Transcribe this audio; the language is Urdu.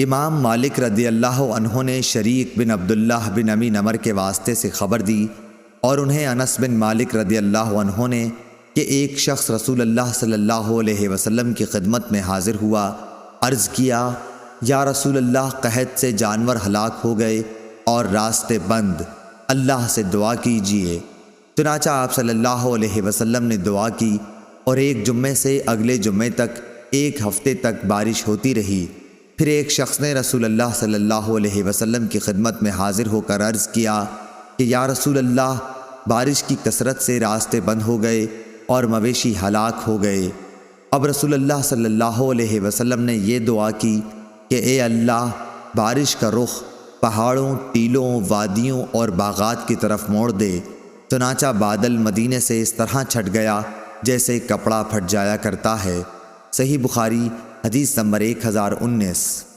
امام مالک رضی اللہ عنہ نے شریک بن عبداللہ بن امی نمر کے واسطے سے خبر دی اور انہیں انس بن مالک رضی اللہ عنہ نے کہ ایک شخص رسول اللہ صلی اللہ علیہ وسلم کی خدمت میں حاضر ہوا، عرض کیا یا رسول اللہ، قحط سے جانور ہلاک ہو گئے اور راستے بند، اللہ سے دعا کیجیے۔ چنانچہ آپ صلی اللہ علیہ وسلم نے دعا کی اور ایک جمعے سے اگلے جمعے تک ایک ہفتے تک بارش ہوتی رہی۔ پھر ایک شخص نے رسول اللہ صلی اللہ علیہ وسلم کی خدمت میں حاضر ہو کر عرض کیا کہ یا رسول اللہ، بارش کی کثرت سے راستے بند ہو گئے اور مویشی ہلاک ہو گئے۔ اب رسول اللہ صلی اللہ علیہ وسلم نے یہ دعا کی کہ اے اللہ، بارش کا رخ پہاڑوں، ٹیلوں، وادیوں اور باغات کی طرف موڑ دے۔ چنانچہ بادل مدینے سے اس طرح چھٹ گیا جیسے کپڑا پھٹ جایا کرتا ہے۔ صحیح بخاری حدیث نمبر 1019۔